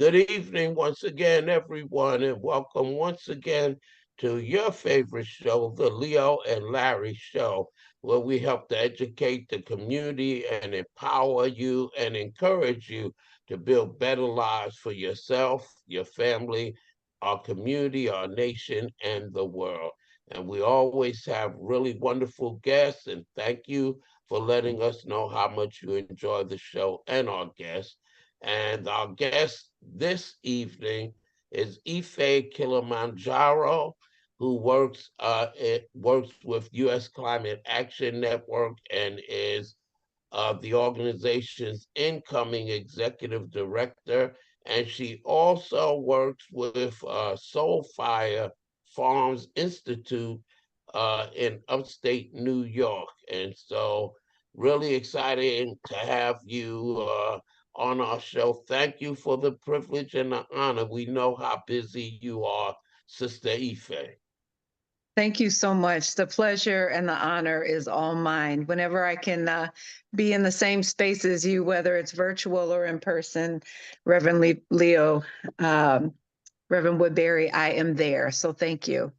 Good evening once again, everyone, and welcome once again to your favorite show, the Leo and Larry Show, where we help to educate the community and empower you and encourage you to build better lives for yourself, your family, our community, our nation, and the world. And we always have really wonderful guests, and thank you for letting us know how much you enjoy the show and our guests. And our guest this evening is Ife Kilimanjaro, who works with U.S. Climate Action Network and is the organization's incoming executive director. And she also works with Soul Fire Farms Institute in upstate New York. And so, really exciting to have you on our show. Thank you for the privilege and the honor. We know how busy you are, Sister Ife. Thank you so much. The pleasure and the honor is all mine. Whenever I can be in the same space as you, whether it's virtual or in person, Reverend Leo, Reverend Woodbury, I am there. So thank you.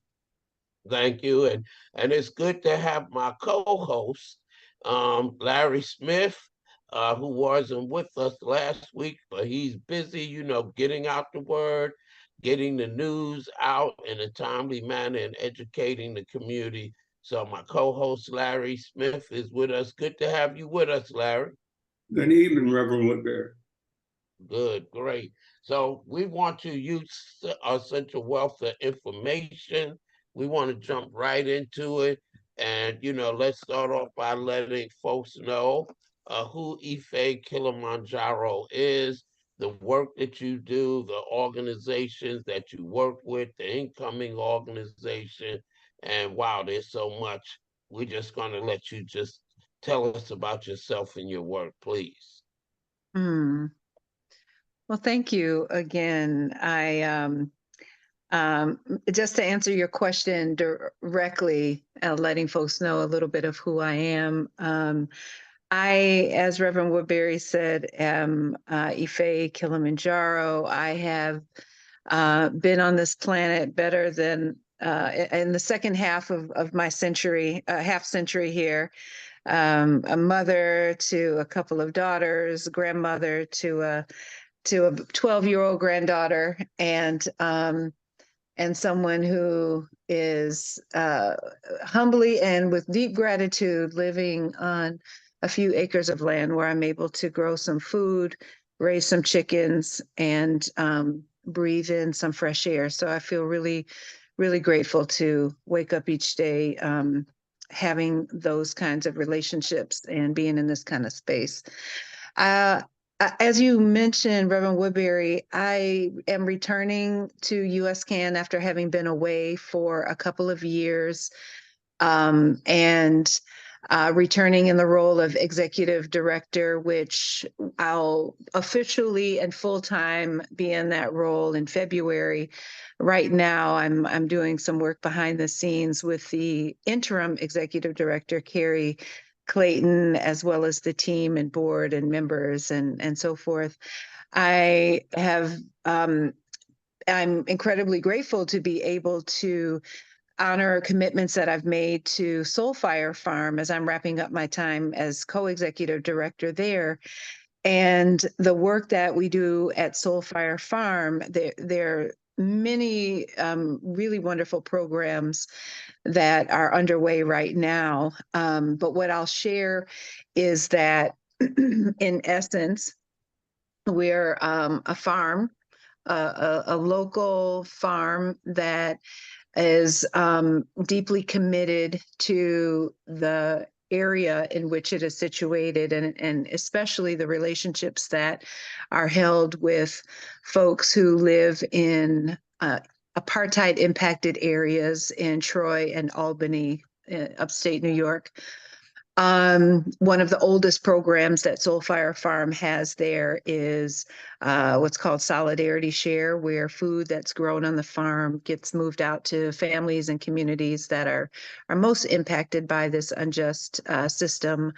Thank you. And it's good to have my co-host, Larry Smith, who wasn't with us last week, but he's busy, getting out the word, getting the news out in a timely manner and educating the community. So my co-host, Larry Smith, is with us. Good to have you with us, Larry. Good evening, Reverend Woodbury. Good, great. So we want to use our central wealth of information. We want to jump right into it. And, let's start off by letting folks know who Ife Kilimanjaro is, the work that you do, the organizations that you work with, the incoming organization. And wow, there's so much. We're just going to let you just tell us about yourself and your work, please. Hmm. Well, thank you again. Just to answer your question directly, letting folks know a little bit of who I am. I, as Reverend Woodbury said, am Ife Kilimanjaro. I have been on this planet better than in the second half of my century, half century here. A mother to a couple of daughters, grandmother to a 12-year-old granddaughter, and someone who is humbly and with deep gratitude living on a few acres of land where I'm able to grow some food, raise some chickens, and breathe in some fresh air. So I feel really, really grateful to wake up each day having those kinds of relationships and being in this kind of space. As you mentioned, Reverend Woodbury, I am returning to USCAN after having been away for a couple of years, and returning in the role of executive director, which I'll officially and full-time be in that role in February. Right now, I'm doing some work behind the scenes with the interim executive director, Carrie Clayton, as well as the team and board and members and so forth. I have I'm incredibly grateful to be able to honor commitments that I've made to Soul Fire Farm as I'm wrapping up my time as co-executive director there. And the work that we do at Soul Fire Farm, there are many really wonderful programs that are underway right now. But what I'll share is that in essence, we're a farm, a local farm that is deeply committed to the area in which it is situated, and especially the relationships that are held with folks who live in apartheid impacted areas in Troy and Albany, upstate New York. One of the oldest programs that Soul Fire Farm has there is what's called Solidarity Share, where food that's grown on the farm gets moved out to families and communities that are most impacted by this unjust system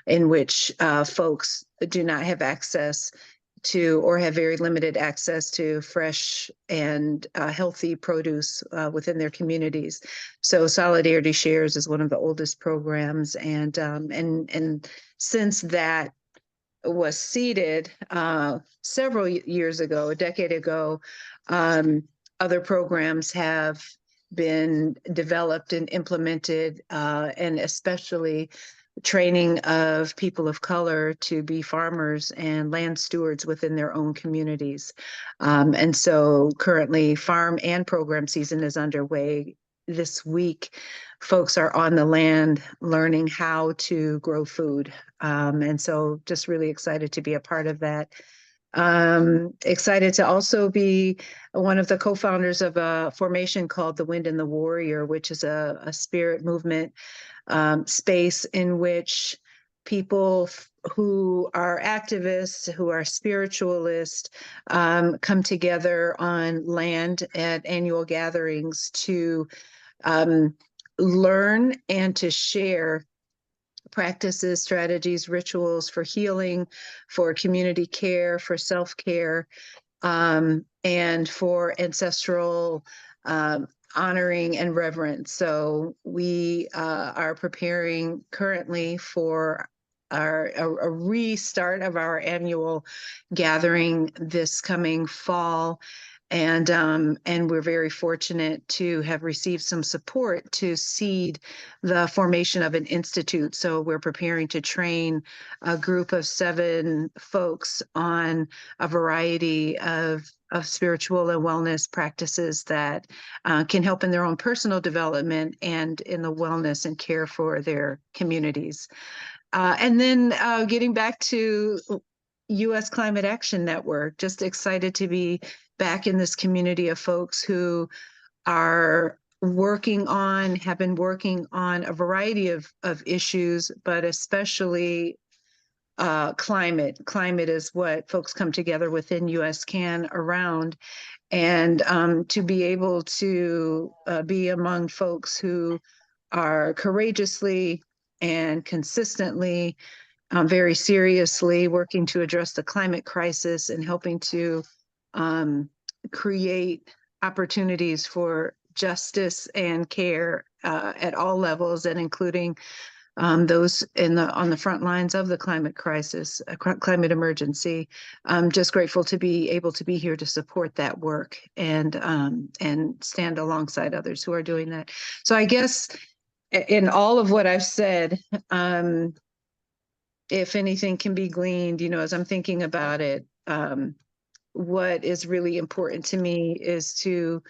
in which folks do not have access to or have very limited access to fresh and healthy produce within their communities. So Solidarity Shares is one of the oldest programs, and since that was seeded several years ago, a decade ago, other programs have been developed and implemented, and especially training of people of color to be farmers and land stewards within their own communities. And so currently farm and program season is underway. This week, folks are on the land learning how to grow food. And so just really excited to be a part of that. Excited to also be one of the co-founders of a formation called the Wind and the Warrior, which is a spirit movement space in which people who are activists, who are spiritualists, come together on land at annual gatherings to learn and to share practices, strategies, rituals for healing, for community care, for self-care, and for ancestral honoring and reverence. So we are preparing currently for a restart of our annual gathering this coming fall. And we're very fortunate to have received some support to seed the formation of an institute. So we're preparing to train a group of 7 folks on a variety of spiritual and wellness practices that can help in their own personal development and in the wellness and care for their communities. And then getting back to U.S. Climate Action Network, just excited to be back in this community of folks who are have been working on a variety of issues, but especially climate. Climate is what folks come together within U.S. CAN around. And to be able to be among folks who are courageously and consistently, very seriously working to address the climate crisis and helping to create opportunities for justice and care at all levels, and including those on the front lines of the climate crisis, climate emergency. I'm just grateful to be able to be here to support that work and stand alongside others who are doing that. So I guess in all of what I've said, if anything can be gleaned, as I'm thinking about it, what is really important to me is to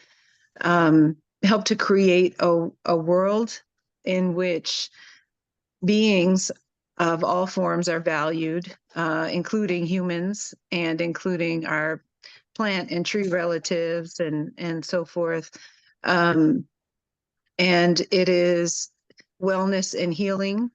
help to create a world in which beings of all forms are valued, including humans and including our plant and tree relatives and so forth. And it is wellness and healing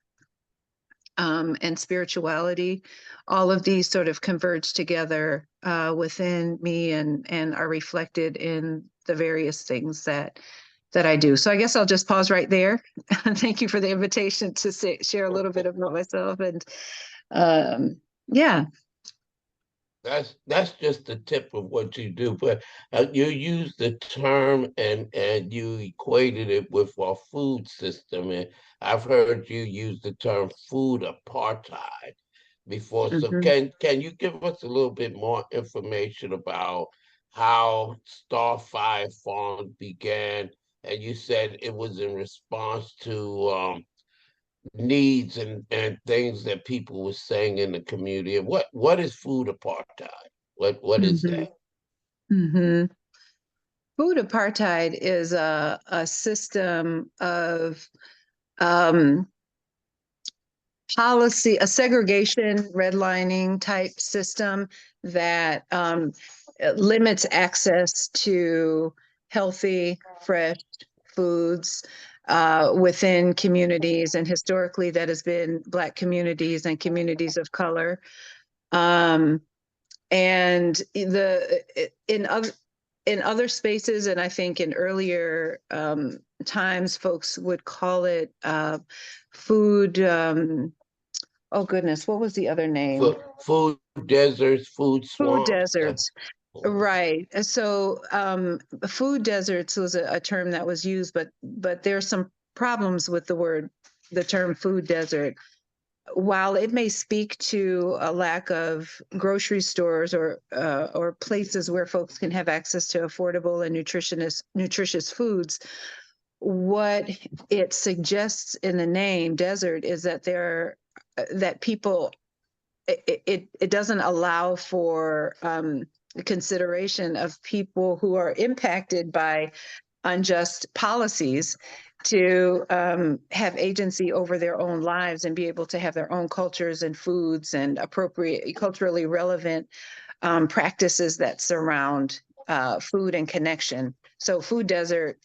and spirituality. All of these sort of converge together within me and are reflected in the various things that I do. So I guess I'll just pause right there. Thank you for the invitation to share a little bit about myself. And yeah. That's just the tip of what you do, but you use the term and you equated it with our food system, and I've heard you use the term food apartheid before. So Mhm. can you give us a little bit more information about how Starfire Farms began? And you said it was in response to needs and things that people were saying in the community. And what is food apartheid? What is Mhm. that? Mhm. Food apartheid is a system of um, policy, a segregation redlining type system that limits access to healthy, fresh foods within communities. And historically, that has been Black communities and communities of color. And in other spaces, and I think in earlier times, folks would call it food. Oh goodness, what was the other name? Food deserts, food Food swamps. deserts. Right. So food deserts was a term that was used, but there's some problems with the term food desert. While it may speak to a lack of grocery stores or places where folks can have access to affordable and nutritious foods, what it suggests in the name desert is that that people it doesn't allow for consideration of people who are impacted by unjust policies to have agency over their own lives and be able to have their own cultures and foods and appropriate culturally relevant practices that surround food and connection. So food desert,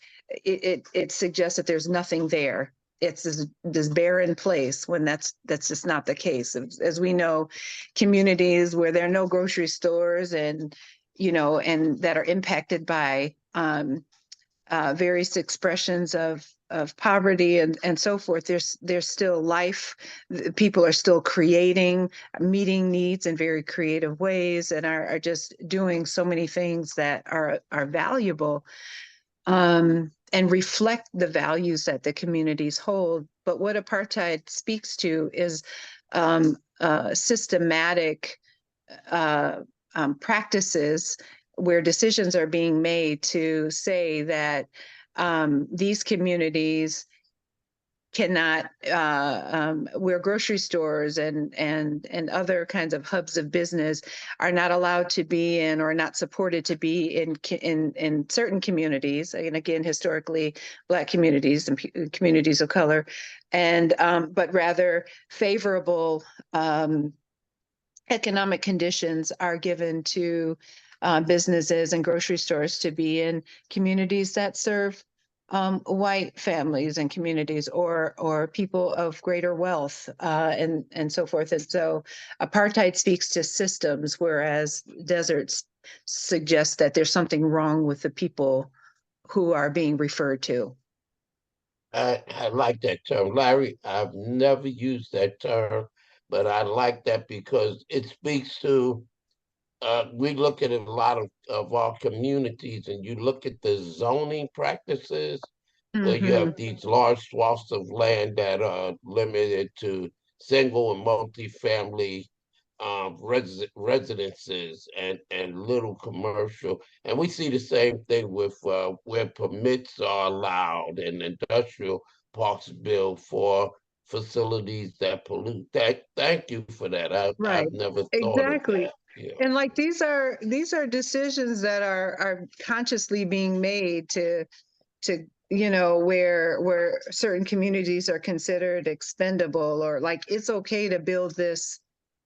it suggests that there's nothing there. It's this barren place when that's just not the case. As we know, communities where there are no grocery stores and and that are impacted by various expressions of poverty and so forth. There's still life. People are still creating, meeting needs in very creative ways, and are just doing so many things that are valuable and reflect the values that the communities hold. But what apartheid speaks to is systematic uh, practices where decisions are being made to say that these communities cannot where grocery stores and other kinds of hubs of business are not allowed to be in or not supported to be in certain communities, and again historically Black communities and communities of color, and but rather favorable economic conditions are given to businesses and grocery stores to be in communities that serve white families and communities or people of greater wealth and so forth. And so apartheid speaks to systems, whereas deserts suggest that there's something wrong with the people who are being referred to. I like that term, Larry. I've never used that term, but I like that because it speaks to. We look at a lot of our communities, and you look at the zoning practices where you Mm-hmm. have these large swaths of land that are limited to single and multi-family residences and little commercial. And we see the same thing with where permits are allowed and industrial parks built for facilities that pollute. Thank you for that. Right. I've never thought of Exactly. that. Yeah. And like these are decisions that are consciously being made to where certain communities are considered expendable, or like it's okay to build this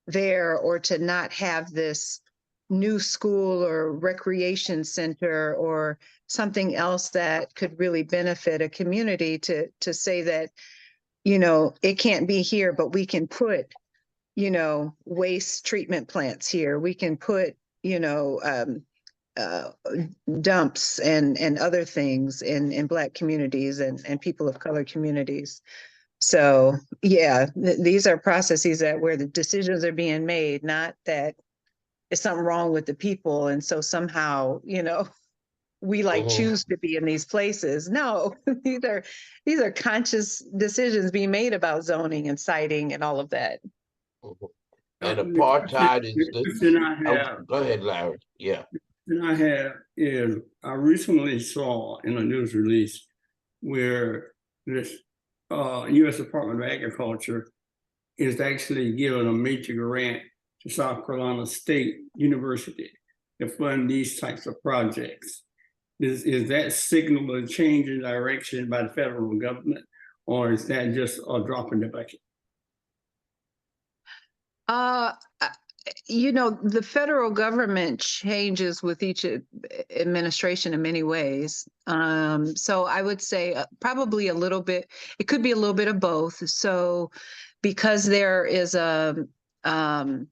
there or to not have this new school or recreation center or something else that could really benefit a community, to say that it can't be here, but we can put waste treatment plants here. We can put, uh, dumps and other things in Black communities and people of color communities. So yeah, these are processes that where the decisions are being made, not that it's something wrong with the people. And so somehow, we like Mhm, choose to be in these places. No, these are conscious decisions being made about zoning and siting and all of that. mhm. And The question, apartheid is the the. question I Oh, have, go ahead, Larry. Yeah. and I have is I recently saw in a news release where this U.S. Department of Agriculture is actually giving a major grant to South Carolina State University to fund these types of projects. Is that signal a change in direction by the federal government, or is that just a drop in the bucket? Uh, the federal government changes with each administration in many ways. So I would say probably a little bit, it could be a little bit of both. So because there is um,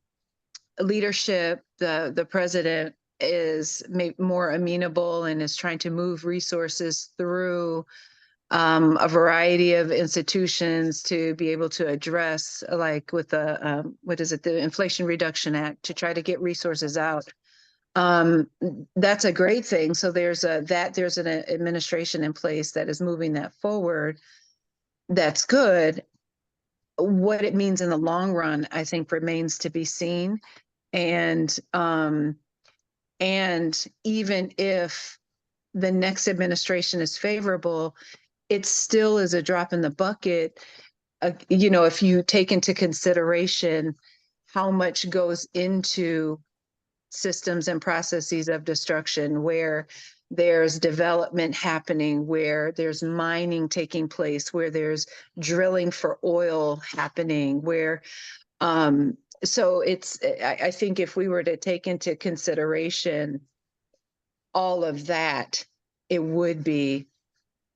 leadership, the president is more amenable and is trying to move resources through a variety of institutions to be able to address, like with the what is it, the Inflation Reduction Act, to try to get resources out. That's a great thing. So there's an administration in place that is moving that forward. That's good. What it means in the long run, I think, remains to be seen. And even if the next administration is favorable, it still is a drop in the bucket. If you take into consideration how much goes into systems and processes of destruction, where there's development happening, where there's mining taking place, where there's drilling for oil happening, where so I think if we were to take into consideration all of that, it would be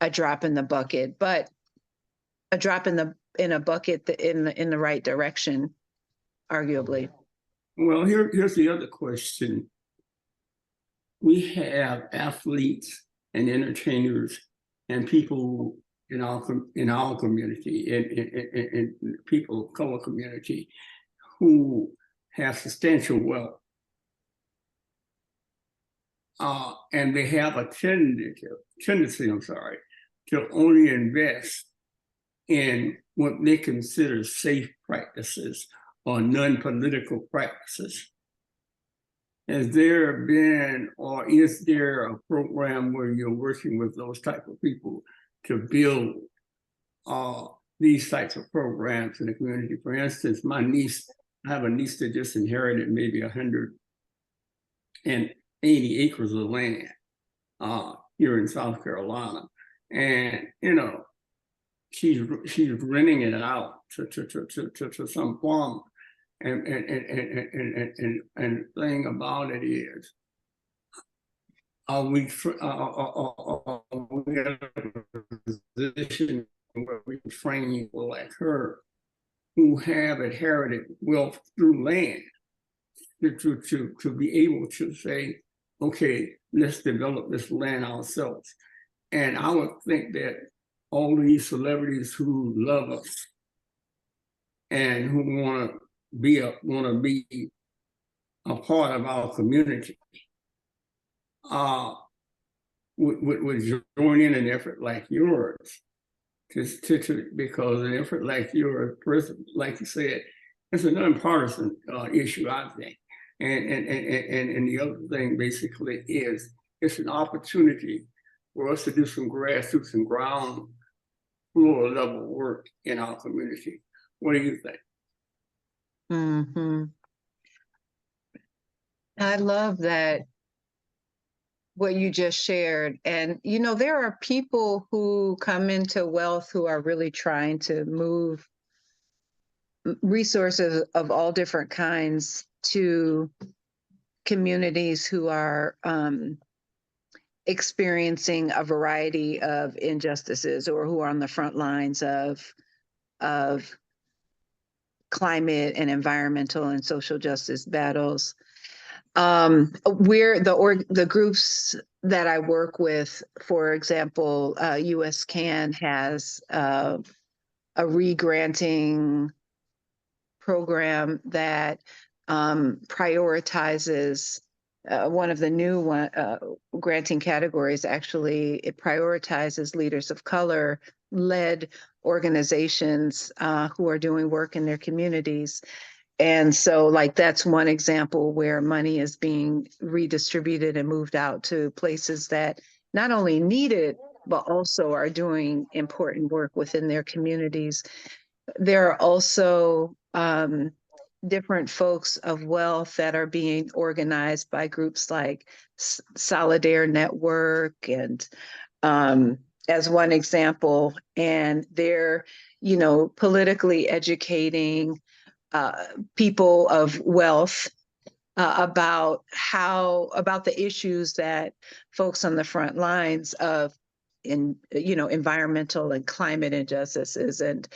a drop in the bucket, but a drop in a bucket in the right direction, arguably. Well, here's the other question. We have athletes and entertainers and people in our community and people of color community who have substantial wealth. And they have a tendency, to only invest in what they consider safe practices or non-political practices. Has there been, or is there a program where you're working with those type of people to build these types of programs in the community? For instance, I have a niece that just inherited maybe 180 acres of land here in South Carolina, and she's renting it out to some farmer. And the thing about it is, are we in a position where we train people like her who have inherited wealth through land to be able to say, okay, let's develop this land ourselves? And I would think that all these celebrities who love us and who want to be a part of our community would join in an effort like yours, because an effort like yours, like you said, it's a nonpartisan issue, I think. And the other thing basically is it's an opportunity for us to do some grassroots and ground floor level work in our community. What do you think? Mm-hmm. I love that, what you just shared. And, there are people who come into wealth who are really trying to move resources of all different kinds to communities who are experiencing a variety of injustices, or who are on the front lines of climate and environmental and social justice battles. We're the groups that I work with, for example, US CAN has a re-granting program that prioritizes one of the new granting categories. Actually, it prioritizes leaders of color led organizations who are doing work in their communities. And so, that's one example where money is being redistributed and moved out to places that not only need it, but also are doing important work within their communities. There are also different folks of wealth that are being organized by groups like Solidaire Network, and as one example, and they're, politically educating people of wealth about the issues that folks on the front lines of environmental and climate injustices and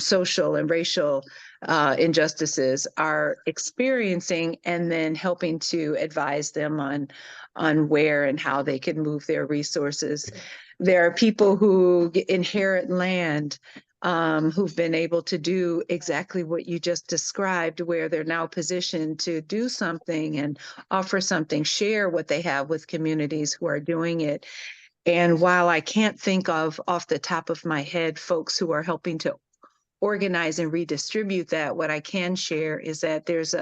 social and racial injustices are experiencing, and then helping to advise them on where and how they can move their resources. there are people who inherit land, who've been able to do exactly what you just described, where they're now positioned to do something and offer something, share what they have with communities who are doing it. And while I can't think of off the top of my head folks who are helping to organize and redistribute that, what I can share is that there's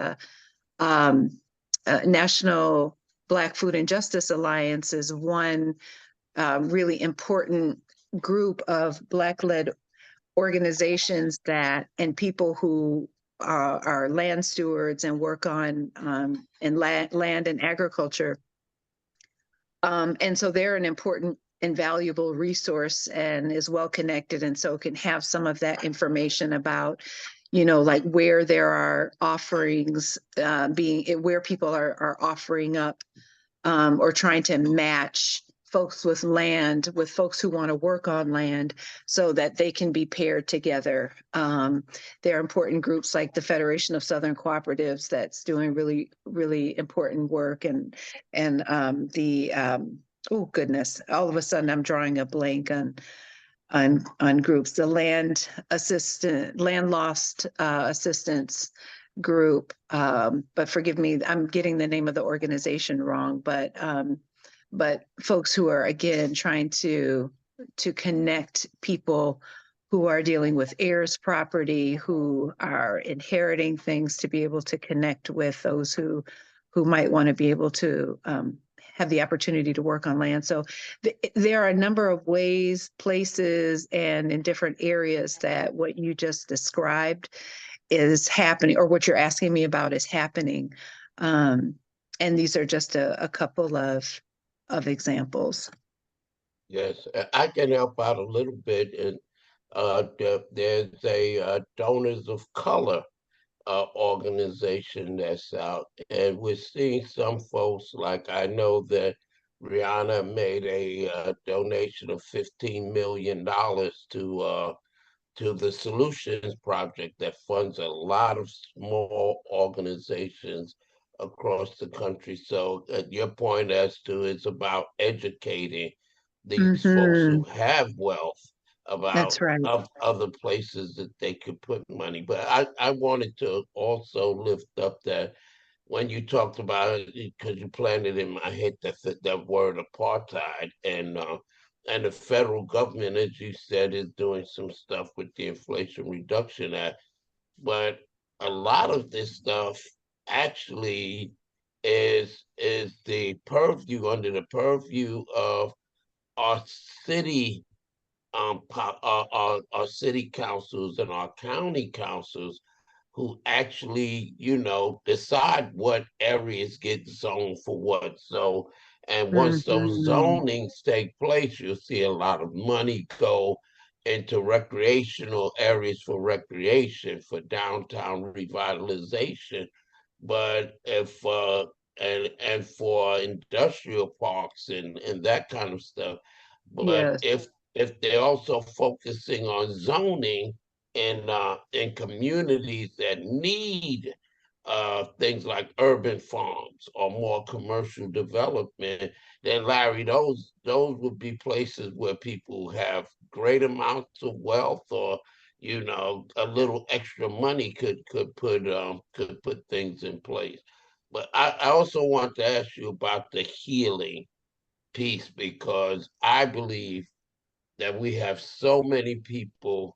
um, a National Black Food and Justice Alliance is one really important group of Black-led organizations that and people who are land stewards and work on in land and agriculture. And so they're an important and valuable resource and is well connected, and so can have some of that information about, like where there are offerings where people are offering up or trying to match folks with land with folks who want to work on land so that they can be paired together. There are important groups like the Federation of Southern Cooperatives that's doing really, really important work, and oh goodness, all of a sudden I'm drawing a blank on groups. The land lost assistance group, but forgive me, I'm getting the name of the organization wrong, but folks who are again trying to connect people who are dealing with heirs property, who are inheriting things, to be able to connect with those who might want to be able to have the opportunity to work on land. So there are a number of ways, places, and in different areas that what you just described is happening, or what you're asking me about is happening. And these are just a couple of examples. Yes, I can help out a little bit. And there's a Donors of Color organization that's out, and we're seeing some folks. Like I know that Rihanna made a donation of $15 million to the Solutions Project that funds a lot of small organizations across the country. So, your point as to it's about educating these folks Mm-hmm. who have wealth That's about right. other places that they could put money. But I wanted to also lift up that when you talked about it, because you planted in my head that word apartheid, and the federal government, as you said, is doing some stuff with the Inflation Reduction Act, but a lot of this stuff actually is the purview under the purview of our city our city councils and our county councils who actually, decide what areas get zoned for what. So, and once those Mm-hmm. zonings take place, you'll see a lot of money go into recreational areas for recreation, for downtown revitalization. But if and for industrial parks and that kind of stuff. But Yes. if they're also focusing on zoning in communities that need things like urban farms or more commercial development, then Larry, those would be places where people have great amounts of wealth, or a little extra money could put things in place. But I also want to ask you about the healing piece, because I believe that we have so many people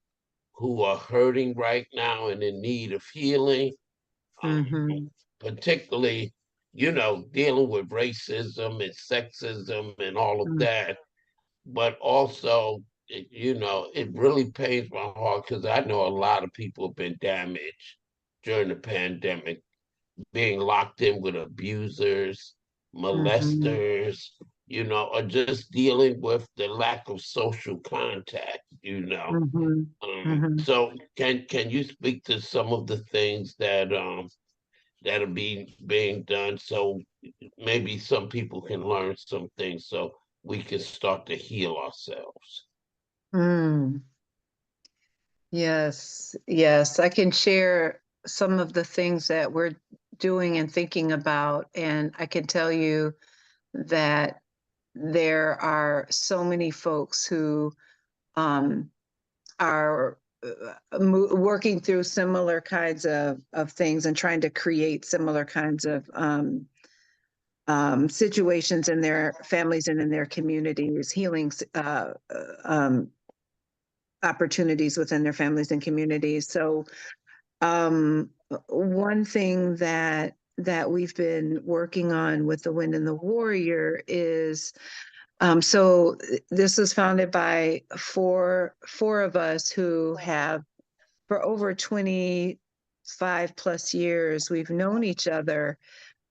who are hurting right now and in need of healing, Mm-hmm. particularly, dealing with racism and sexism and all of that. But also, it really pains my heart because I know a lot of people have been damaged during the pandemic, being locked in with abusers, Mm-hmm. molesters, or just dealing with the lack of social contact. Mm-hmm. Mm-hmm. So can you speak to some of the things that are being done, so maybe some people can learn some things so we can start to heal ourselves? Mm. Yes, yes, I can share some of the things that we're doing and thinking about, and I can tell you that there are so many folks who are working through similar kinds of things and trying to create similar kinds of situations in their families and in their communities, healing opportunities within their families and communities. So one thing that we've been working on with the Wind and the Warrior is so this was founded by four of us who have, for over 25 plus years, we've known each other.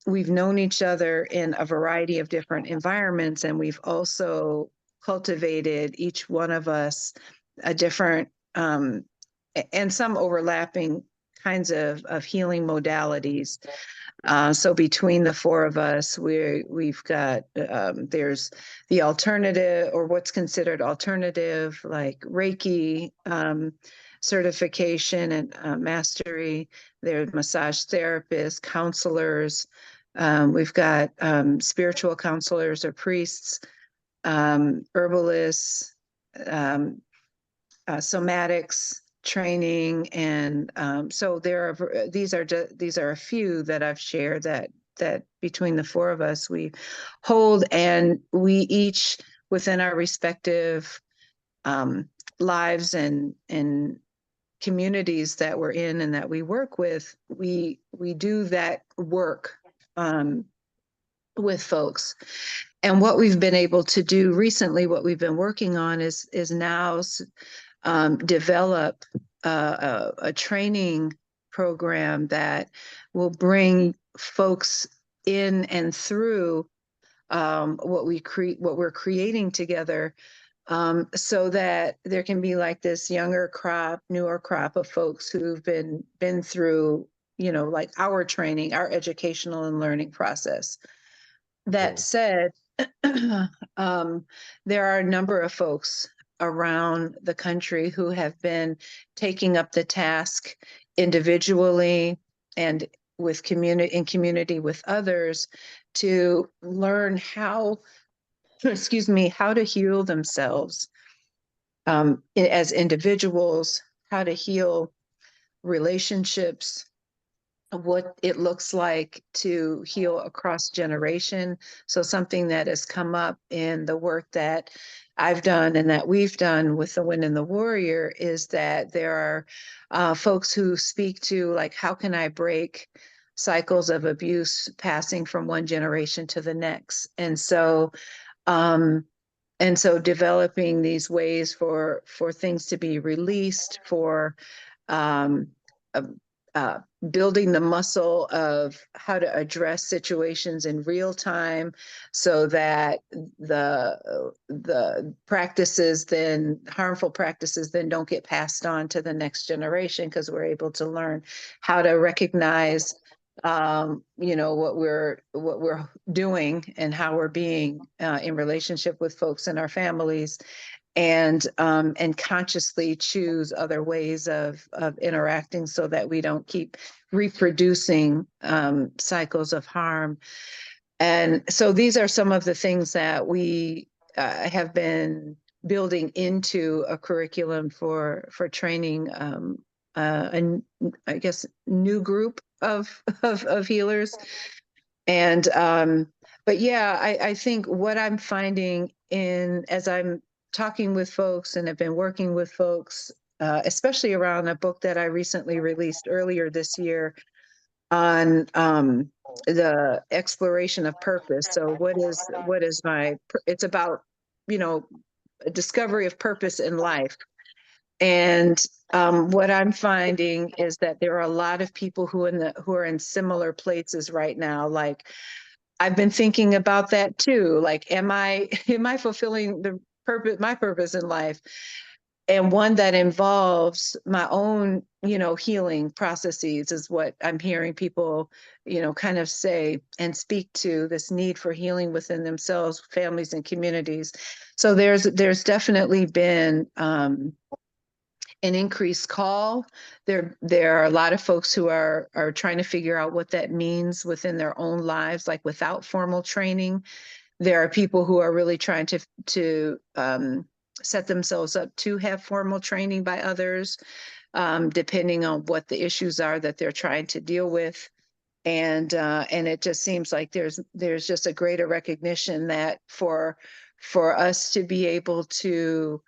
We've known each other in a variety of different environments, and we've also cultivated, each one of us, a different and some overlapping kinds of healing modalities. So between the four of us, we've got there's the alternative, or what's considered alternative, like Reiki certification and mastery. There's massage therapists, counselors. We've got spiritual counselors or priests, herbalists, somatics training, and so these are a few that I've shared that between the four of us we hold, and we each within our respective lives and communities that we're in and that we work with, we do that work with folks. And what we've been able to do recently, what we've been working on is now develop a training program that will bring folks in and through what we're creating together, so that there can be like this newer crop of folks who've been through, like our training, our educational and learning process. That said, there are a number of folks around the country who have been taking up the task individually and with community with others to learn how, excuse me, how to heal themselves as individuals, how to heal relationships, what it looks like to heal across generation. So something that has come up in the work that I've done and that we've done with the Wind and the Warrior is that there are folks who speak to, like, how can I break cycles of abuse passing from one generation to the next? And so developing these ways for things to be released, for um, uh, uh, building the muscle of how to address situations in real time, so that the practices, then harmful practices, then don't get passed on to the next generation, because we're able to learn how to recognize what we're doing and how we're being in relationship with folks in our families, and consciously choose other ways of interacting so that we don't keep reproducing cycles of harm. And so these are some of the things that we have been building into a curriculum for training I guess new group of healers. And but yeah, I think what I'm finding as I'm talking with folks and have been working with folks, especially around a book that I recently released earlier this year on the exploration of purpose. So it's about, a discovery of purpose in life. And what I'm finding is that there are a lot of people who are in similar places right now. Like, I've been thinking about that too. Like, am I fulfilling my purpose in life? And one that involves my own, healing processes is what I'm hearing people, kind of say and speak to, this need for healing within themselves, families, and communities. So there's definitely been an increased call. There are a lot of folks who are trying to figure out what that means within their own lives, like without formal training. there are people who are really trying to set themselves up to have formal training by others, depending on what the issues are that they're trying to deal with. And it just seems like there's just a greater recognition that for us to be able to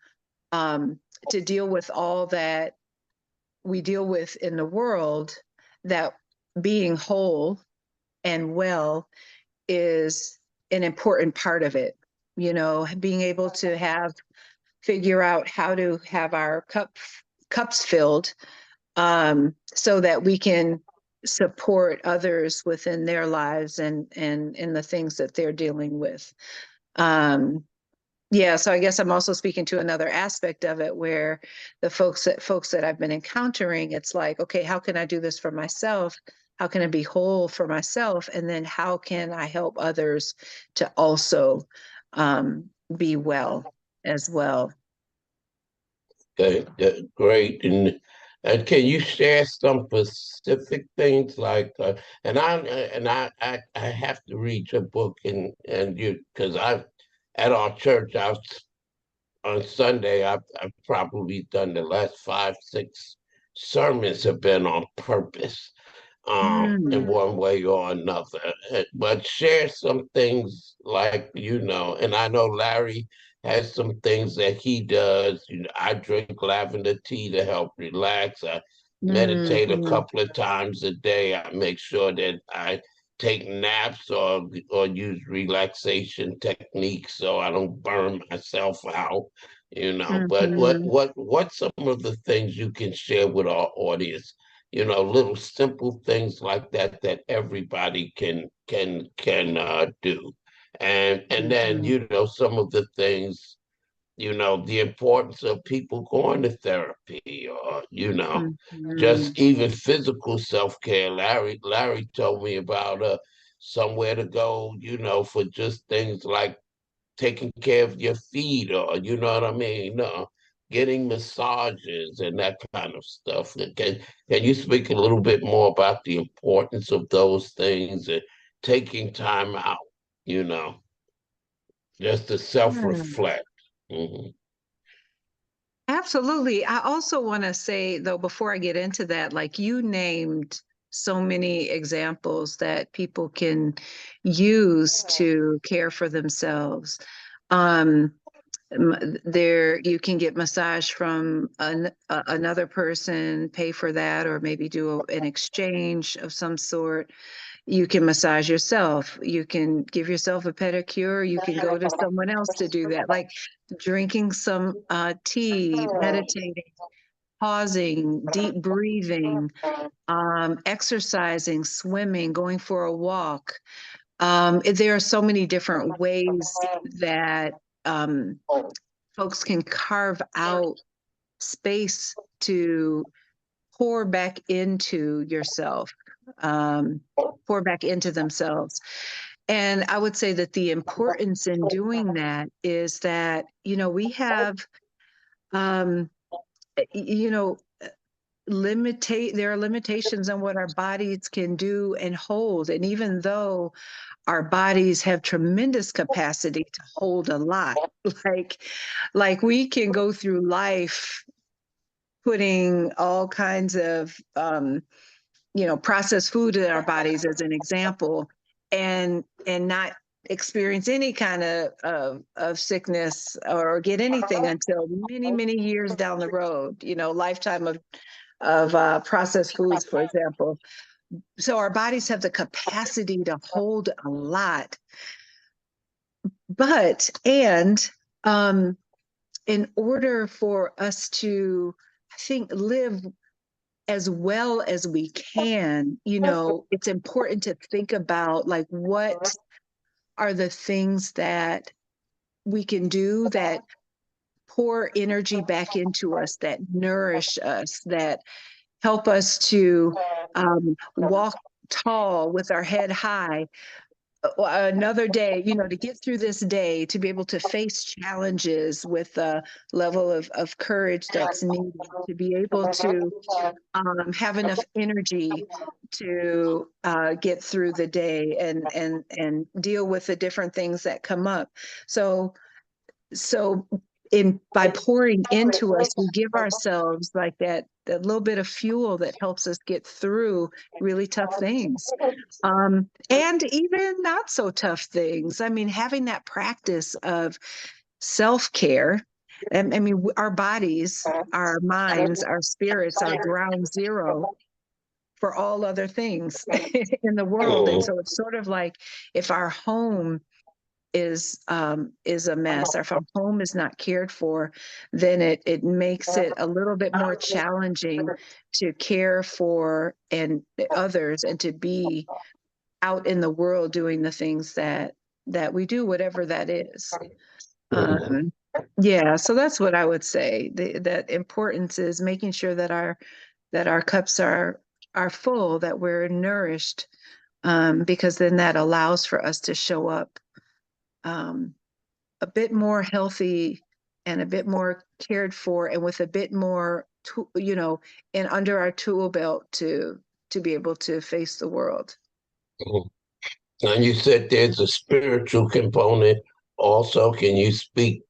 deal with all that we deal with in the world, that being whole and well is an important part of it. You know, being able to figure out how to have our cups filled, so that we can support others within their lives and in the things that they're dealing with. Yeah, so I guess I'm also speaking to another aspect of it, where the folks that I've been encountering, it's like, okay, how can I do this for myself? How can I be whole for myself? And then how can I help others to also be well as well? Okay, great. And can you share some specific things like I have to read your book and you because I at our church I've on Sunday I've probably done the last 5, 6 sermons have been on purpose, in Mm, one way or another. But share some things like, and I know Larry has some things that he does. I drink lavender tea to help relax. I meditate a mm, couple of times a day. I make sure that I take naps or use relaxation techniques so I don't burn myself out. But mm, what's some of the things you can share with our audience, little simple things like that that everybody can do. And then, mm, some of the things, the importance of people going to therapy or, mm, mm, just even physical self-care. Larry told me about somewhere to go, for just things like taking care of your feet or you know what I mean, getting massages and that kind of stuff. Can you speak a little bit more about the importance of those things and taking time out, you know, just to mm. self-reflect? Hmm. Absolutely. I also want to say, though, before I get into that, like you named so many examples that people can use to care for themselves. Um, there, you can get massage from another person, pay for that, or maybe do an exchange of some sort. You can massage yourself. You can give yourself a pedicure. You can go to someone else to do that. Like drinking some tea, meditating, pausing, deep breathing, exercising, swimming, going for a walk. There are so many different ways that folks can carve out space to pour back into yourself, um, pour back into themselves. And I would say that the importance in doing that is that, we have, um, you know, there are limitations on what our bodies can do and hold. And even though our bodies have tremendous capacity to hold a lot, like, like we can go through life putting all kinds of processed food in our bodies as an example, and not experience any kind of sickness or get anything until many many years down the road, lifetime of processed foods, for example. So our bodies have the capacity to hold a lot, and um in order for us to, I think, live as well as we can, it's important to think about, like, what are the things that we can do that pour energy back into us, that nourish us, that help us to walk tall with our head high, another day, to get through this day, to be able to face challenges with a level of courage that's needed, to be able to have enough energy to get through the day and deal with the different things that come up. So in by pouring into us, we give ourselves like that little bit of fuel that helps us get through really tough things. And even not so tough things. I mean, having that practice of self-care. I mean, our bodies, our minds, our spirits are ground zero for all other things in the world. And Mhm. so it's sort of like if our home is a mess, or if our home is not cared for, then it makes it a little bit more challenging to care for and others and to be out in the world doing the things that we do, whatever that is. Mhm. Um, yeah, so that's what I would say. That importance is making sure that our cups are full, that we're nourished, because then that allows for us to show up um, a bit more healthy and a bit more cared for, and with a bit more, and under our tool belt to be able to face the world. Mhm. And you said there's a spiritual component also. Can you speak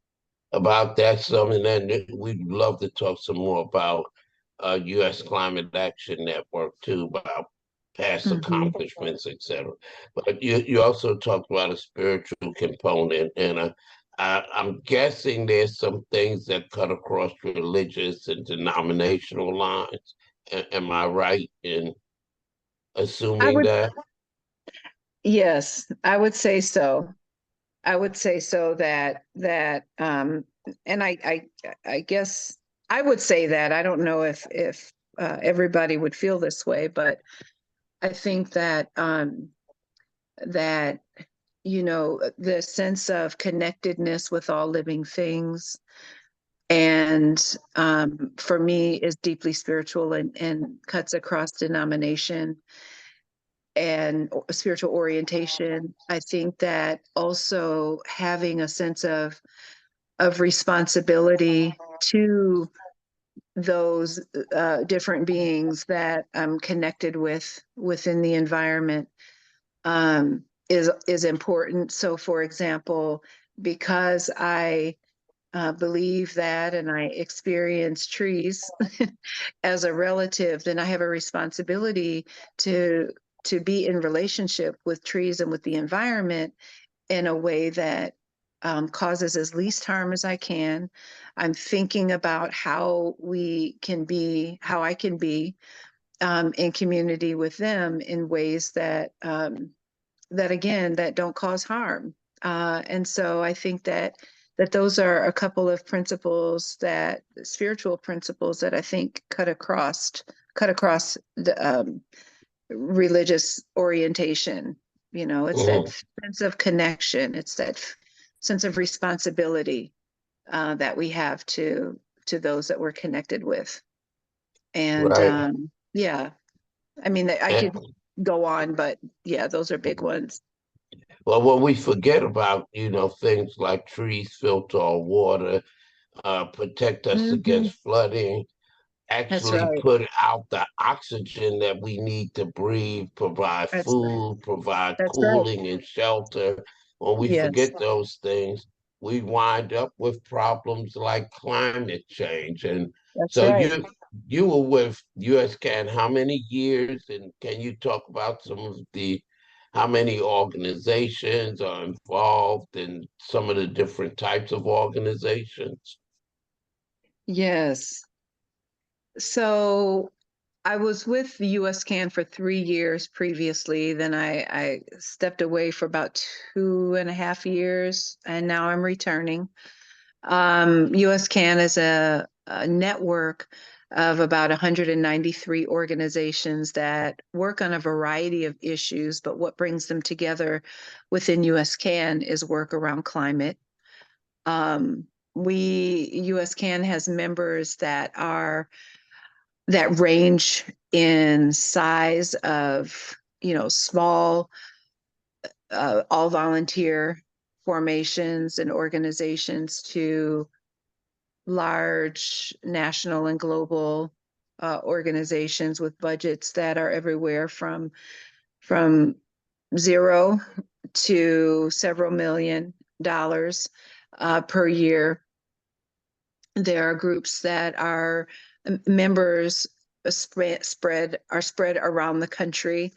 about that some? And then we'd love to talk some more about U.S. Climate Action Network too, about past Hmm. accomplishments, etc. But you also talked about a spiritual component, and I'm guessing there's some things that cut across religious and denominational lines. Am I right in I assuming would, that? yes, I would say so. I would say so and I guess I would say that. I don't know if everybody would feel this way, but I think that the sense of connectedness with all living things, and for me is deeply spiritual and cuts across denomination and spiritual orientation. I think that also having a sense of responsibility to those different beings that I'm connected with within the environment is important. So, for example, because I believe that and I experience trees as a relative, then I have a responsibility to to be in relationship with trees and with the environment in a way that causes as least harm as I can. I'm thinking about how I can be in community with them in ways that again that don't cause harm. And so I think that those are a couple of principles, that spiritual principles, that I think cut across the religious orientation. It's that Mhm. sense of connection. It's that sense of responsibility that we have to those that we're connected with. And Right. yeah, I mean, I And, could go on, but yeah, those are big ones. well, when we forget about, things like trees filter our water, protect us Hmm. against flooding, That's actually right. put out the oxygen that we need to breathe, provide That's food, provide that's right. cooling and shelter. When we Yes, forget those things, we wind up with problems like climate change. And that's so right. you were with USCAN how many years? And can you talk about some of the how many organizations are involved in some of the different types of organizations? Yes. So I was with the US CAN for 3 years previously. Then I stepped away for about 2.5 years, and now I'm returning. US CAN is a network of about 193 organizations that work on a variety of issues, but what brings them together within US CAN is work around climate. Um, US CAN has members that range in size of, small all volunteer formations and organizations to large national and global organizations with budgets that are everywhere from zero to several $1 million per year. There are groups that are members spread around the country.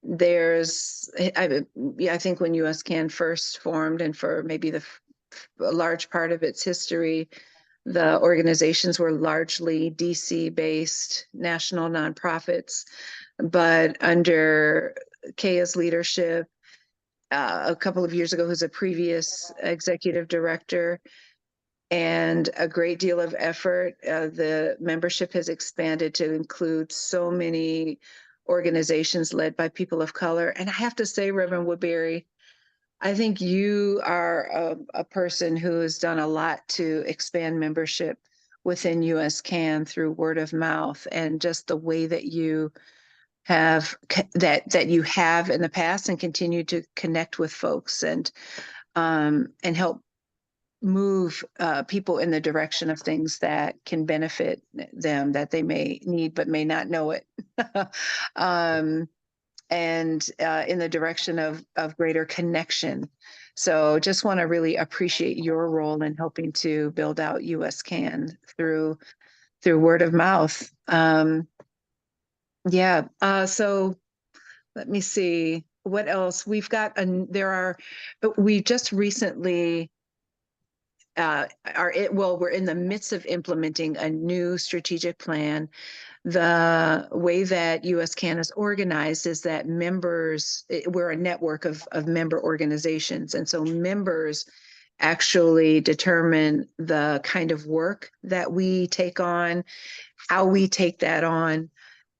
There's, I think when USCAN first formed, and for maybe a large part of its history, the organizations were largely DC-based national nonprofits. But under Kaya's leadership, a couple of years ago, who's a previous executive director, and a great deal of effort, the membership has expanded to include so many organizations led by people of color. And I have to say, Reverend Woodbury, I think you are a person who has done a lot to expand membership within USCAN through word of mouth, and just the way that you have that you have in the past and continue to connect with folks and help move people in the direction of things that can benefit them, that they may need but may not know it. And in the direction of greater connection. So just want to really appreciate your role in helping to build out USCAN through word of mouth. Yeah. So let me see what else we've got. We just recently we're in the midst of implementing a new strategic plan. The way that USCAN is organized is that we're a network of member organizations. And so members actually determine the kind of work that we take on, how we take that on,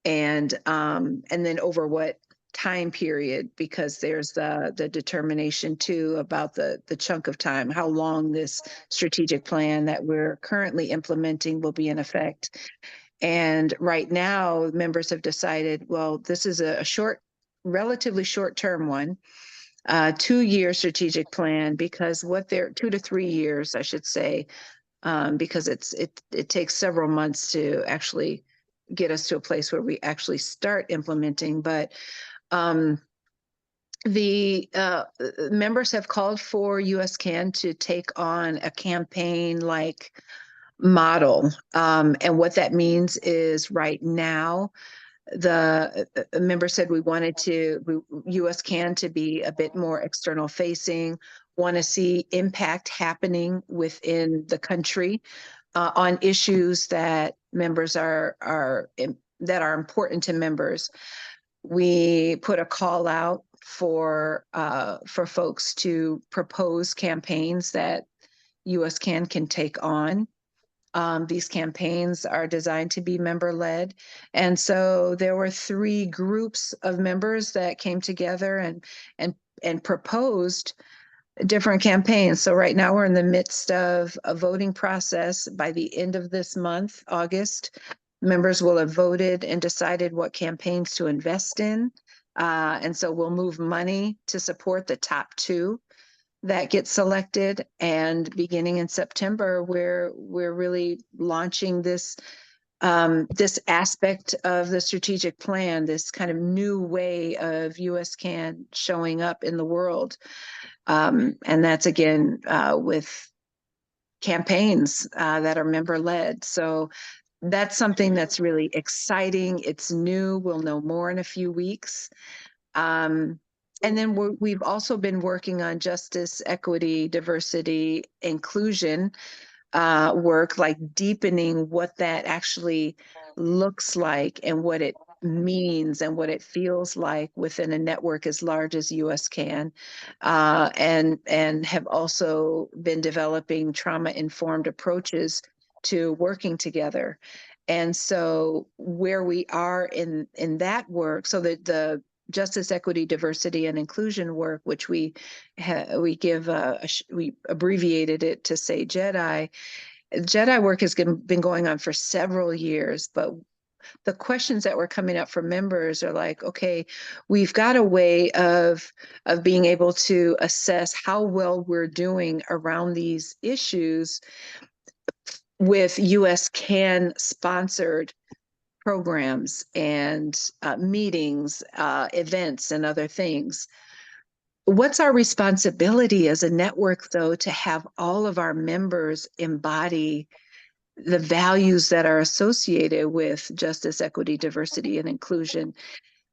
and then over what time period, because there's the determination too about the chunk of time, how long this strategic plan that we're currently implementing will be in effect. And right now, members have decided, well, this is a relatively short-term one, 2-year strategic plan, because 2 to 3 years, I should say, because it takes several months to actually get us to a place where we actually start implementing. But the members have called for USCAN to take on a campaign-like model. And what that means is right now, the member said we wanted USCAN to be a bit more external facing, want to see impact happening within the country on issues that members that are important to members. We put a call out for folks to propose campaigns that USCAN can take on. These campaigns are designed to be member-led. And so there were 3 groups of members that came together and proposed different campaigns. So right now we're in the midst of a voting process. By the end of this month, August, members will have voted and decided what campaigns to invest in. And so we'll move money to support the top 2 that get selected. And beginning in September, we're really launching this aspect of the strategic plan, this kind of new way of USCAN showing up in the world. And that's again with campaigns that are member-led. So that's something that's really exciting. It's new. We'll know more in a few weeks. And then we've also been working on justice, equity, diversity, inclusion work, like deepening what that actually looks like and what it means and what it feels like within a network as large as USCAN, and have also been developing trauma-informed approaches to working together. And so where we are in that work, so that the justice, equity, diversity, and inclusion work, which we abbreviated it to say JEDI. JEDI work has been going on for several years, but the questions that were coming up from members are like, okay, we've got a way of being able to assess how well we're doing around these issues with US CAN sponsored programs and meetings, events, and other things. What's our responsibility as a network, though, to have all of our members embody the values that are associated with justice, equity, diversity, and inclusion?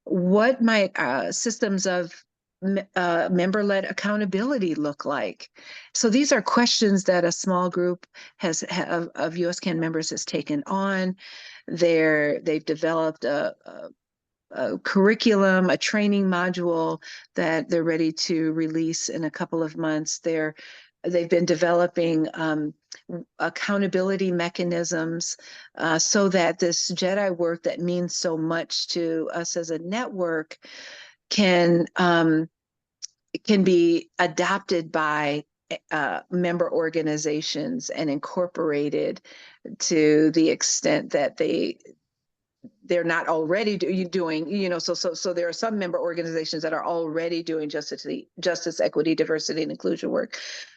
What might systems of member-led accountability look like? So these are questions that a small group of USCAN members has taken on. They've developed a curriculum, a training module that they're ready to release in a couple of months. They've been developing accountability mechanisms so that this Jedi work that means so much to us as a network can be adopted by member organizations and incorporated to the extent that they're not already doing, so there are some member organizations that are already doing justice, equity, diversity, and inclusion work.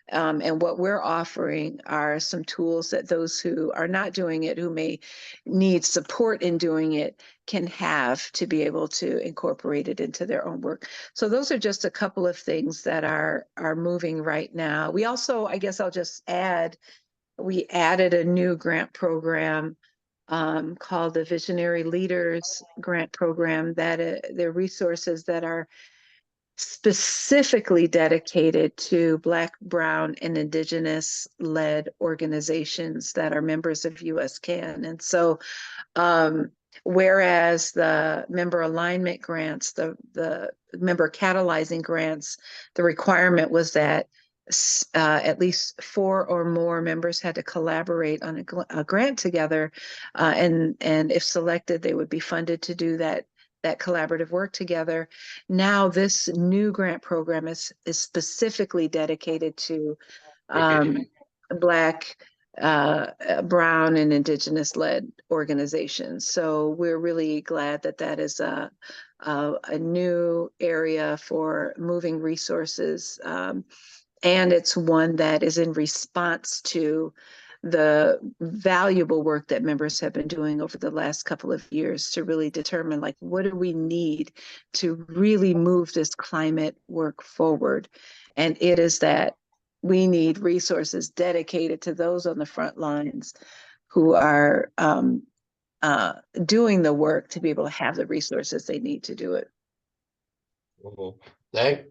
And what we're offering are some tools that those who are not doing it, who may need support in doing it, can have to be able to incorporate it into their own work. So those are just a couple of things that are moving right now. We also, I guess I'll just add, we added a new grant program called the Visionary Leaders Grant Program, that they're resources that are specifically dedicated to Black, Brown, and Indigenous-led organizations that are members of USCAN. And so whereas the member alignment grants, the member catalyzing grants, the requirement was that at least 4 or more members had to collaborate on a grant together, and if selected, they would be funded to do that collaborative work together. Now, this new grant program is specifically dedicated to Black, Brown, and Indigenous-led organizations. So we're really glad that that is a new area for moving resources. And it's one that is in response to the valuable work that members have been doing over the last couple of years to really determine, like, what do we need to really move this climate work forward? And it is that we need resources dedicated to those on the front lines who are doing the work to be able to have the resources they need to do it. Mhm.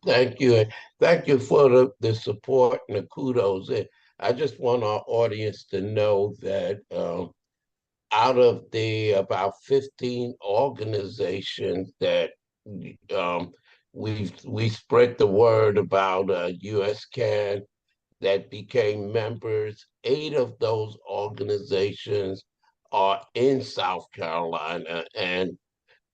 Thank you. And thank you for the support and the kudos. And I just want our audience to know that out of the about 15 organizations that we spread the word about USCAN that became members, 8 of those organizations are in South Carolina, and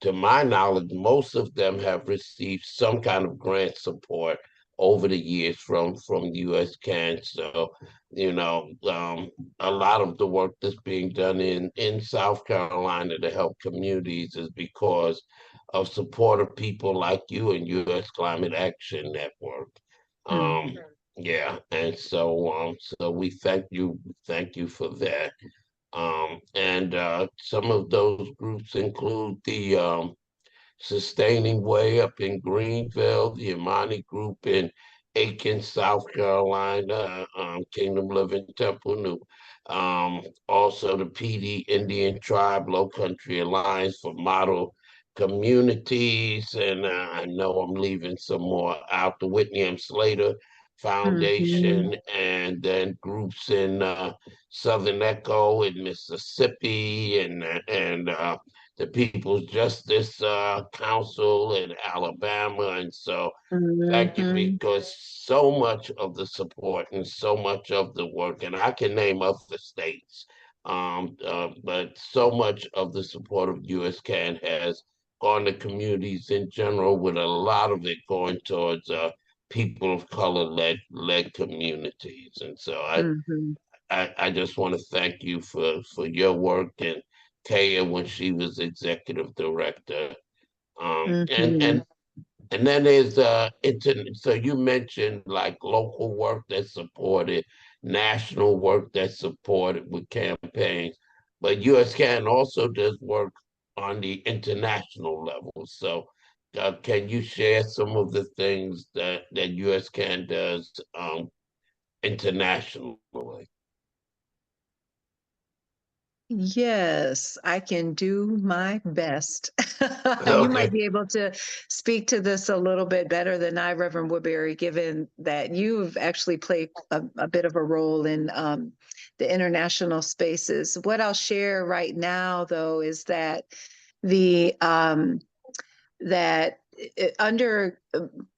to my knowledge, most of them have received some kind of grant support over the years from US CAN. So, a lot of the work that's being done in South Carolina to help communities is because of support of people like you and US Climate Action Network. Um, yeah, and so we thank you for that. And some of those groups include the Sustaining Way up in Greenville, the Imani Group in Aiken, South Carolina, Kingdom Living Temple New. Also the PD Indian Tribe Low Country Alliance for Model Communities. And I know I'm leaving some more out. The Whitney M. Slater Foundation, and then groups in Southern Echo in Mississippi, and the People's Justice Council in Alabama. And so thank you, because so much of the support and so much of the work, and I can name other states, but so much of the support of USCAN has gone to communities in general, with a lot of it going towards people of color led communities. And so I just want to thank you for your work, and Kaya when she was executive director. Um, and Mhm. and and then there's so you mentioned like local work that's supported, national work that's supported with campaigns, but USCAN also does work on the international level. So can you share some of the things that USCAN does internationally? Yes, I can do my best. You might Okay. be able to speak to this a little bit better than I, Reverend Woodbury, given that you've actually played a bit of a role in the international spaces. What I'll share right now, though, is that the that under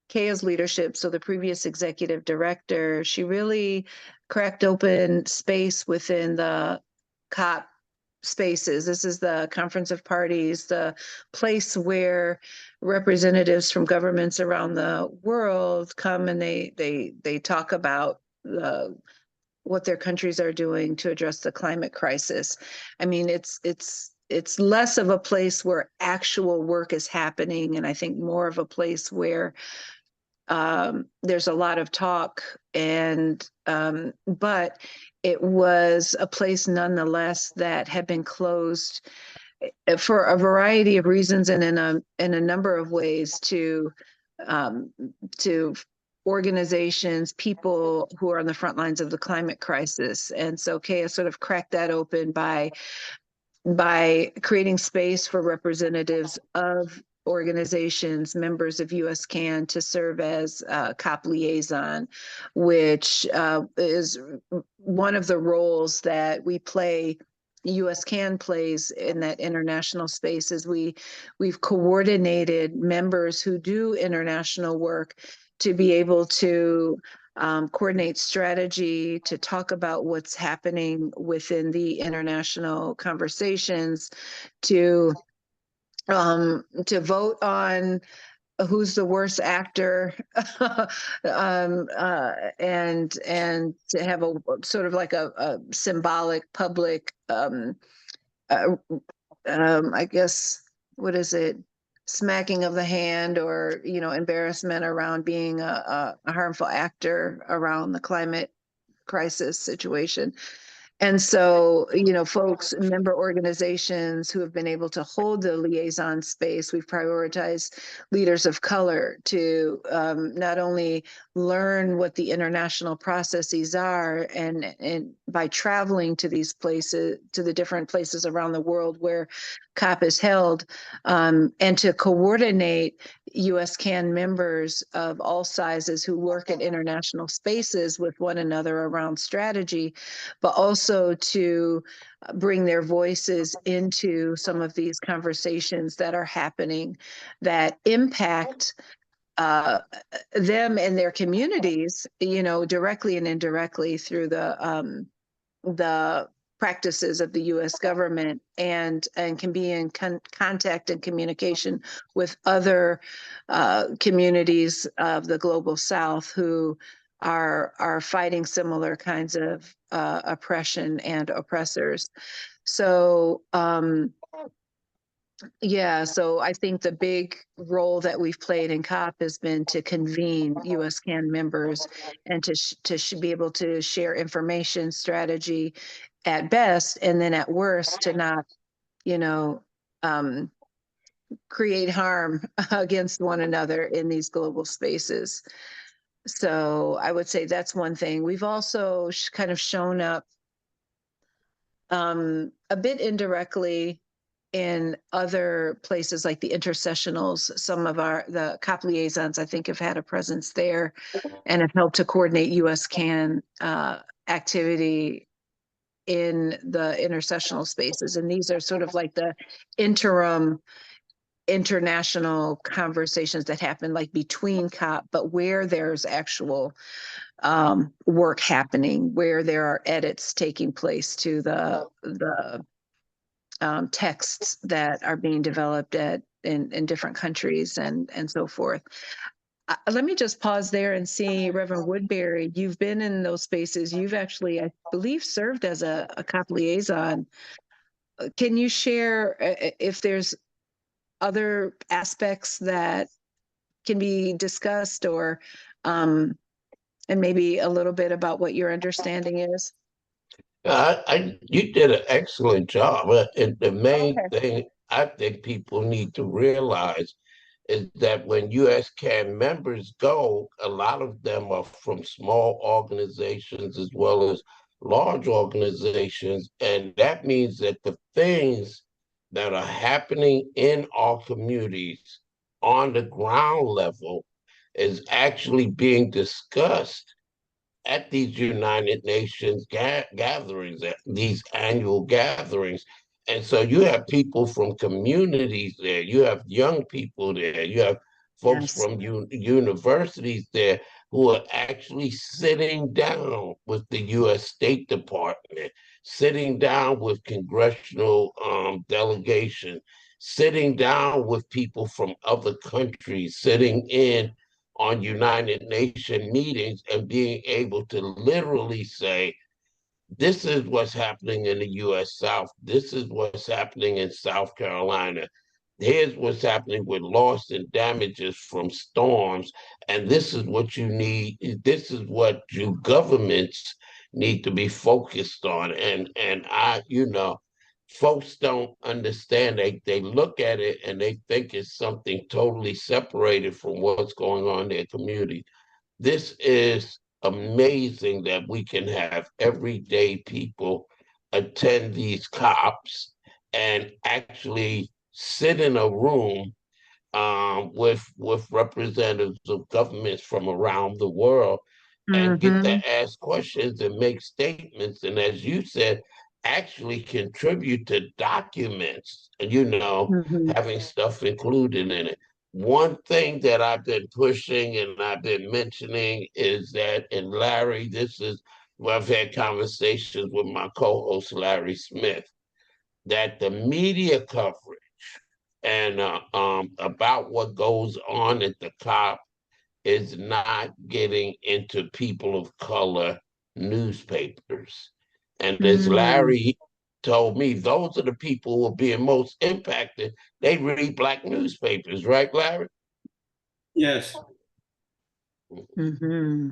Kaya's leadership, so the previous executive director, she really cracked open space within the COP spaces. This is the Conference of Parties, the place where representatives from governments around the world come and they talk about what their countries are doing to address the climate crisis. I mean, it's less of a place where actual work is happening, and I think more of a place where there's a lot of talk, and but it was a place nonetheless that had been closed for a variety of reasons and in a number of ways um, to organizations, people who are on the front lines of the climate crisis. And so Kaya sort of cracked that open by creating space for representatives of organizations, members of USCAN to serve as COP liaison, which is one of the roles that we play. USCAN plays in that international space is we've coordinated members who do international work to be able to coordinate strategy, to talk about what's happening within the international conversations, to vote on who's the worst actor, and to have a sort of like a symbolic public, uh, I guess, what is it? Smacking of the hand, or embarrassment around being a harmful actor around the climate crisis situation. And so, folks, member organizations who have been able to hold the liaison space, we've prioritized leaders of color to not only learn what the international processes are, and by traveling to these places, to the different places around the world where COP is held, and to coordinate USCAN members of all sizes who work at international spaces with one another around strategy, but also to bring their voices into some of these conversations that are happening that impact uh, them and their communities, directly and indirectly through the practices of the U.S. government, and can be in contact and communication with other communities of the global South who are fighting similar kinds of oppression and oppressors. So yeah, so I think the big role that we've played in COP has been to convene USCAN members and to be able to share information, strategy at best, and then at worst to not, you know, um, create harm against one another in these global spaces. So I would say that's one thing. We've also kind of shown up a bit indirectly in other places like the intercessionals. Some of the COP liaisons, I think, have had a presence there and have helped to coordinate USCAN activity in the intercessional spaces. And these are sort of like the interim international conversations that happen like between COP, but where there's actual work happening, where there are edits taking place to the texts that are being developed in different countries and so forth. Let me just pause there and see, Reverend Woodbury, you've been in those spaces. You've actually, I believe, served as a COP liaison can you share if there's other aspects that can be discussed, or and maybe a little bit about what your understanding is? You did an excellent job. And the main Okay. thing I think people need to realize is that when USCAN members go, a lot of them are from small organizations as well as large organizations. And that means that the things that are happening in our communities on the ground level is actually being discussed at these United Nations gatherings, at these annual gatherings. And so you have people from communities there, you have young people there, you have folks Yes. from universities there who are actually sitting down with the U.S. State Department, sitting down with congressional delegation, sitting down with people from other countries, sitting in on United Nations meetings and being able to literally say, this is what's happening in the US South. This is what's happening in South Carolina. Here's what's happening with loss and damages from storms. And this is what you need. This is what you governments need to be focused on. And folks don't understand. They look at it and they think it's something totally separated from what's going on in their community. This is amazing that we can have everyday people attend these COPs and actually sit in a room with representatives of governments from around the world and get Mm-hmm. to ask questions and make statements. And as you said, actually contribute to documents, and Mm-hmm. having stuff included in it. One thing that I've been pushing and I've been mentioning is that, and Larry, this is where I've had conversations with my co-host Larry Smith, that the media coverage and about what goes on at the COP is not getting into people of color newspapers. And as Mm. Larry told me, those are the people who are being most impacted. They read Black newspapers, right, Larry? Yes. Mm-hmm.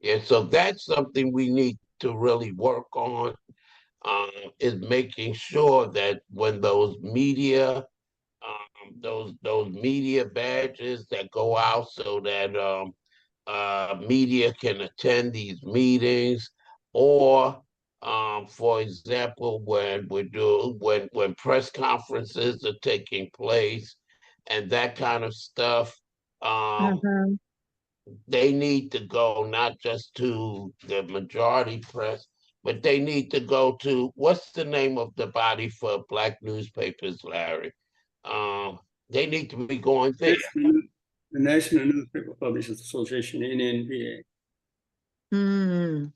And so that's something we need to really work on, is making sure that when those media badges that go out so that media can attend these meetings, or for example, when press conferences are taking place and that kind of stuff, um, Mm-hmm. they need to go not just to the majority press, but they need to go to, what's the name of the body for Black newspapers, Larry? Um, they need to be going there. The National Newspaper Publishers Association, NNPA. Mm.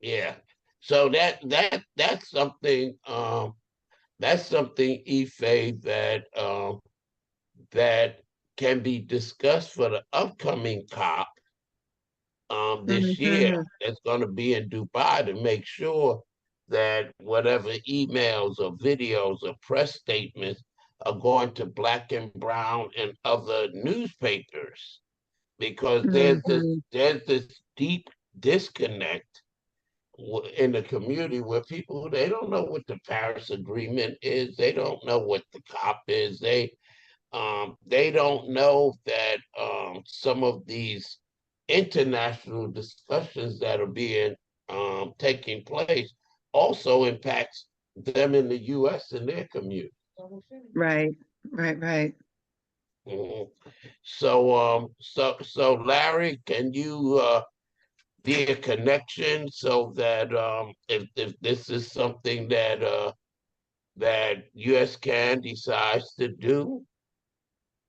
Yeah. So that's something, Ife, that can be discussed for the upcoming COP this year Mm-hmm. that's going to be in Dubai, to make sure that whatever emails or videos or press statements are going to Black and Brown and other newspapers, because Mm-hmm. there's this deep disconnect in the community where people, they don't know what the Paris Agreement is, they don't know what the COP is, they don't know that some of these international discussions that are being taking place also impacts them in the U.S. and their community. Right. Right. Right. Mhm. So Larry, can you be a connection so that if this is something that USCAN decides to do,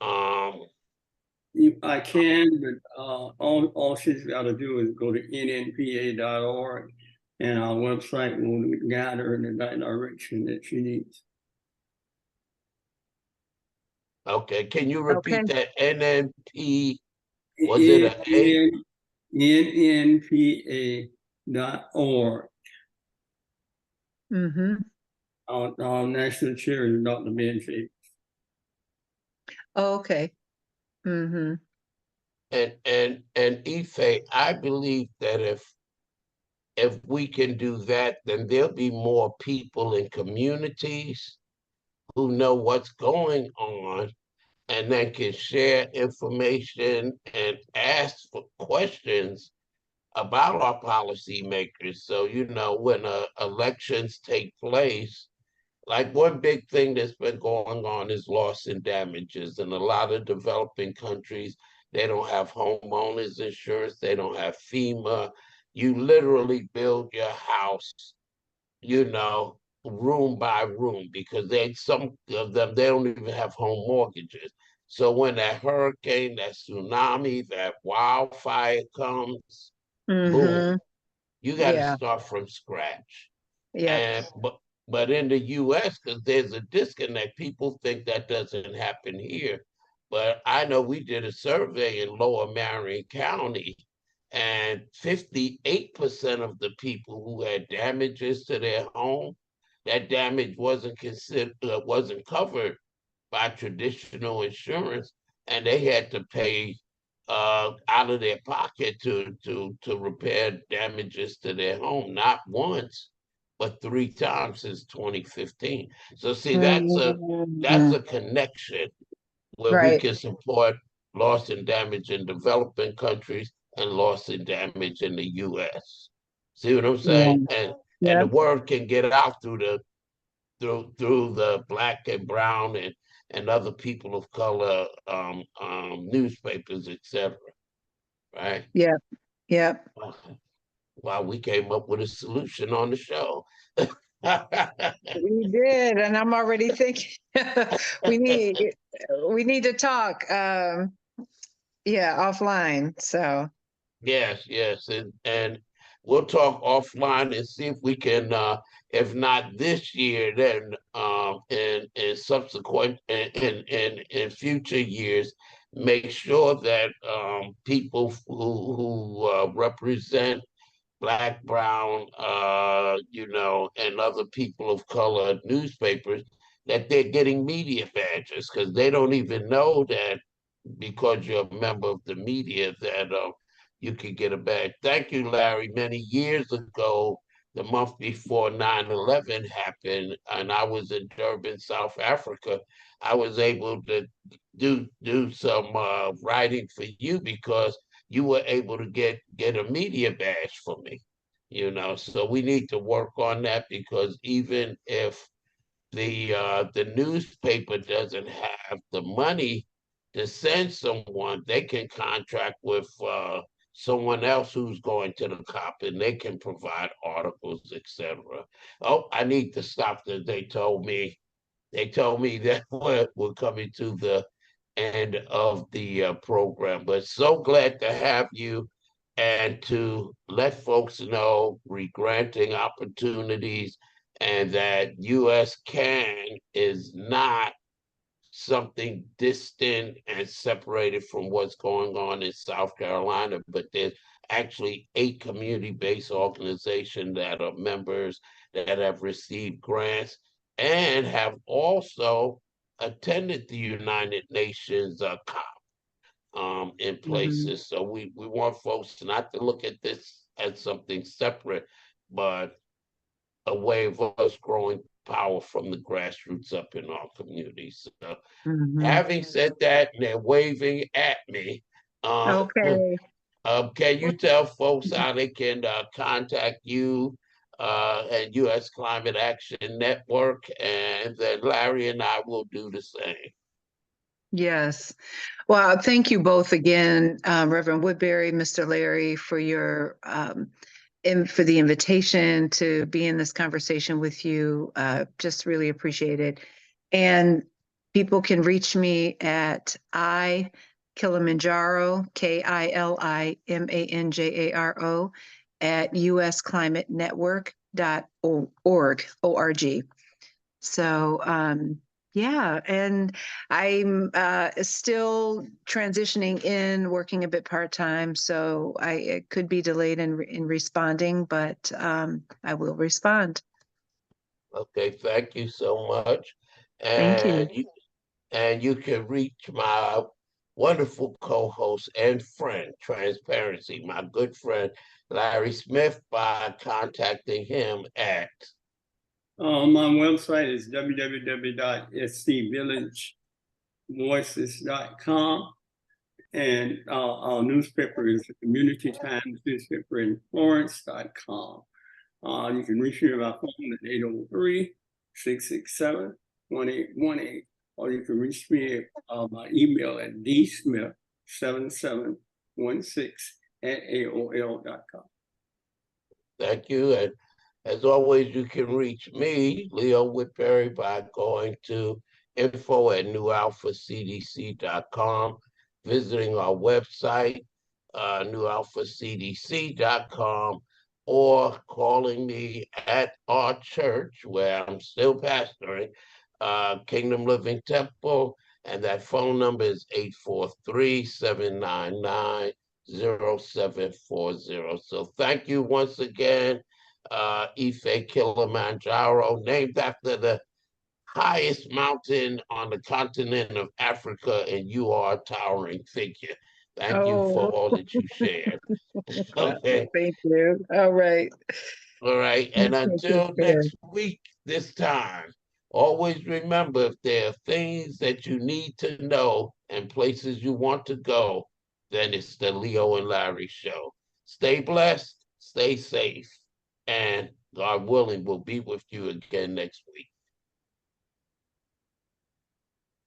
um, I can, but all she's got to do is go to nnpa.org, and our website will guide her in the direction that she needs. okay, can you Okay. repeat that? NNP, was it a A? nnpa.org. Mm-hmm. Our national chair is Dr. Benji. Oh, okay. Mm-hmm. And Ife, I believe that if we can do that, then there'll be more people in communities who know what's going on and then can share information and ask for questions about our policymakers. So, when elections take place, like one big thing that's been going on is loss and damages. In a lot of developing countries, they don't have homeowners insurance, they don't have FEMA. You literally build your house, room by room, because some of them they don't even have home mortgages. So when that hurricane, that tsunami, that wildfire comes, boom, Mm-hmm. you got to Yeah. start from scratch. Yep. And but in the US, because there's a disconnect, people think that doesn't happen here. But I know we did a survey in Lower Marion County, and 58% of the people who had damages to their home, that damage wasn't covered by traditional insurance, and they had to pay out of their pocket to repair damages to their home, not once, but 3 times since 2015. So see, that's Mm-hmm. a connection where we Right. can support loss and damage in developing countries and loss and damage in the US. See what I'm Yeah. saying? And the Yep. word can get out through the black and brown and other people of color newspapers, etc. Right? Yep. Yep. Wow, we came up with a solution on the show. We did, and I'm already thinking we need we need to talk. Yeah, offline. So. Yes, yes, and we'll talk offline and see if we can, if not this year, then in subsequent in future years, make sure that people who represent Black, Brown, and other people of color newspapers, that they're getting media badges, because they don't even know that because you're a member of the media that you could get a badge. Thank you, Larry. Many years ago, the month before 9/11 happened, and I was in Durban, South Africa, I was able to do some writing for you because you were able to get a media badge for me. So we need to work on that, because even if the newspaper doesn't have the money to send someone, they can contract with someone else who's going to the cop, and they can provide articles, etc. Oh, I need to stop. That they told me that we're coming to the end of the program, but so glad to have you and to let folks know regranting opportunities, and that US can is not something distant and separated from what's going on in South Carolina, but there's actually 8 community-based organizations that are members, that have received grants and have also attended the United Nations in Mhm. places. So we want folks not to look at this as something separate, but a way of us growing power from the grassroots up in our communities. So Mhm. having said that, and they're waving at me, Okay. can you tell folks how they can contact you and U.S. Climate Action Network? And then Larry and I will do the same. Yes. Well, thank you both again, Reverend Woodbury, Mr. Larry, for your for the invitation to be in this conversation with you. Just really appreciate it. And people can reach me at Kilimanjaro, Kilimanjaro, at usclimatenetwork.org, O-R-G. So, yeah, and I'm still transitioning in, working a bit part-time, so it could be delayed in responding, but I will respond. Okay, thank you so much. Thank you. And you can reach my wonderful co-host and friend, Transparency, my good friend Larry Smith, by contacting him at My website is www.scvillagevoices.com. And our newspaper is the Community Times newspaper in Florence.com. You can reach me by phone at 803-667-1818, or you can reach me by email at dsmith7716@aol.com. thank you. And as always, you can reach me, Leo Whitberry, by going to info@newalphacdc.com, visiting our website, newalphacdc.com, or calling me at our church, where I'm still pastoring, Kingdom Living Temple, and that phone number is 843-799-0740. So thank you once again, Ife Kilimanjaro, named after the highest mountain on the continent of Africa, and you are a towering figure. Thank you for Oh, all that you shared. Okay. thank you. All right. All right. And Take until care. next week, this time, always remember if there are things that you need to know and places you want to go, then it's the Leo and Larry show. Stay blessed, stay safe, and God willing, we'll be with you again next week.